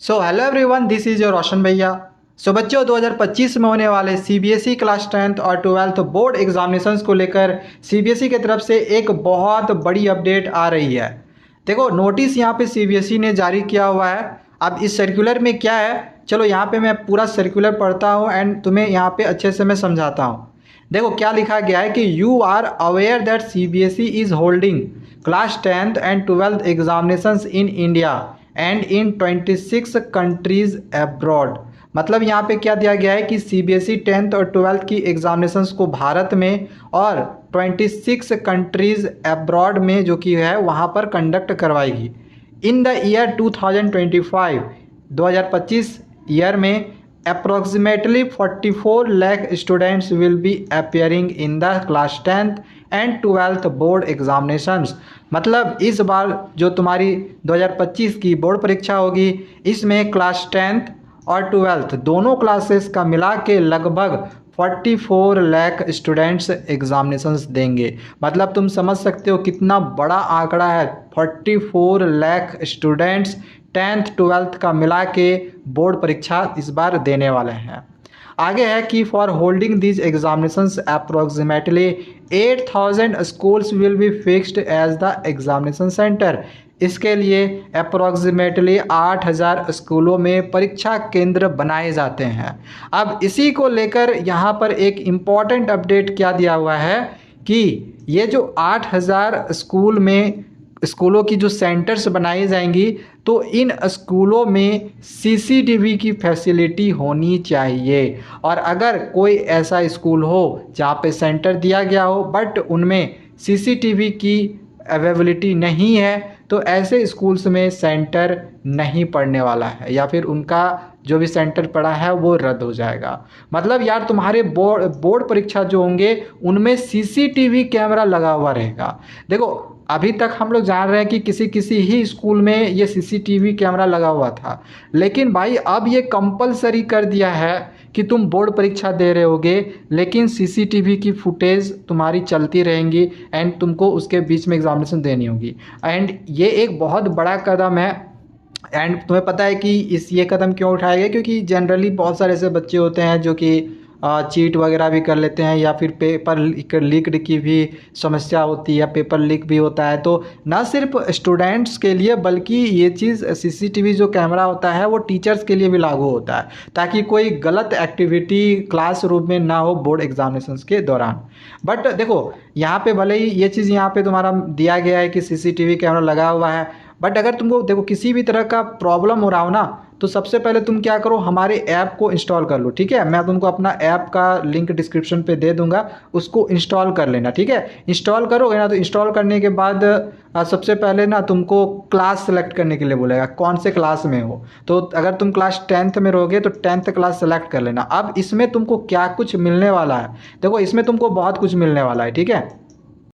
So hello everyone, this is your Roshan भैया। So बच्चों, 2025 में होने वाले सीबीएसई क्लास 10th और 12th बोर्ड एग्जामिनेशंस को लेकर सीबीएसई की तरफ से एक बहुत बड़ी अपडेट आ रही है। देखो, नोटिस यहाँ पे सीबीएसई ने जारी किया हुआ है। अब इस सर्कुलर में क्या है, चलो यहाँ पे मैं पूरा सर्कुलर पढ़ता हूँ एंड तुम्हें यहाँ पे अच्छे से मैं समझाता हूँ। देखो क्या लिखा गया है कि you are aware that CBSE is holding class 10th and 12th examinations in India and in 26 countries abroad. मतलब यहाँ पे क्या दिया गया है कि सीबीएसई 10th और 12th की एग्जामिनेशंस को भारत में और 26 कंट्रीज अब्रॉड में जो कि है वहाँ पर कंडक्ट करवाएगी। इन द ईयर 2025 2025 ईयर में approximately 44 lakh students will be appearing in the class 10th and 12th board examinations. मतलब इस बार जो तुम्हारी 2025 की बोर्ड परीक्षा होगी, इसमें क्लास 10th और 12th दोनों क्लासेस का मिला के लगभग 44 लाख स्टूडेंट्स एग्जामिनेशंस देंगे। मतलब तुम समझ सकते हो कितना बड़ा आंकड़ा है। 44 लाख स्टूडेंट्स 10th 12th का मिला के बोर्ड परीक्षा इस बार देने वाले हैं। आगे है कि for holding these examinations approximately 8000 schools will be fixed as the examination centre. इसके लिए अप्रोक्सीमेटली 8000 स्कूलों में परीक्षा केंद्र बनाए जाते हैं। अब इसी को लेकर यहाँ पर एक इम्पॉर्टेंट अपडेट क्या दिया हुआ है कि ये जो 8000 स्कूलों की जो सेंटर्स बनाई जाएंगी, तो इन स्कूलों में सीसीटीवी की फैसिलिटी होनी चाहिए। और अगर कोई ऐसा स्कूल हो जहाँ पे सेंटर दिया गया हो बट उनमें सीसीटीवी की अवेलेबिलिटी नहीं है, तो ऐसे स्कूल्स में सेंटर नहीं पड़ने वाला है या फिर उनका जो भी सेंटर पड़ा है वो रद्द हो जाएगा। मतलब यार, तुम्हारे बोर्ड परीक्षा जो होंगे उनमें सीसीटीवी कैमरा लगा हुआ रहेगा। देखो, अभी तक हम लोग जान रहे हैं कि किसी किसी ही स्कूल में ये सीसीटीवी कैमरा लगा हुआ था, लेकिन भाई अब ये कंपलसरी कर दिया है कि तुम बोर्ड परीक्षा दे रहे होगे लेकिन सीसीटीवी की फुटेज तुम्हारी चलती रहेंगी एंड तुमको उसके बीच में एग्जामिनेशन देनी होगी। एंड ये एक बहुत बड़ा कदम है। एंड तुम्हें पता है कि ये कदम क्यों उठाया गया? क्योंकि जनरली बहुत सारे ऐसे बच्चे होते हैं जो कि चीट वगैरह भी कर लेते हैं या फिर पेपर लीक्ड की भी समस्या होती है, पेपर लीक भी होता है। तो ना सिर्फ स्टूडेंट्स के लिए बल्कि ये चीज़ सीसीटीवी जो कैमरा होता है वो टीचर्स के लिए भी लागू होता है, ताकि कोई गलत एक्टिविटी क्लासरूम में ना हो बोर्ड एग्जामिनेशंस के दौरान। बट देखो, यहाँ पे भले ही ये चीज़ यहाँ पे तुम्हारा दिया गया है कि सीसीटीवी कैमरा लगा हुआ है, बट अगर तुमको देखो किसी भी तरह का प्रॉब्लम हो रहा हो ना, तो सबसे पहले तुम क्या करो, हमारे ऐप को इंस्टॉल कर लो। ठीक है, मैं तुमको अपना ऐप का लिंक डिस्क्रिप्शन पे दे दूंगा, उसको इंस्टॉल कर लेना। ठीक है, इंस्टॉल करोगे ना, तो इंस्टॉल करने के बाद सबसे पहले ना तुमको क्लास सेलेक्ट करने के लिए बोलेगा, कौन से क्लास में हो। तो अगर तुम क्लास 10th में रहोगे तो 10th क्लास सेलेक्ट कर लेना। अब इसमें तुमको क्या कुछ मिलने वाला है, देखो इसमें तुमको बहुत कुछ मिलने वाला है। ठीक है,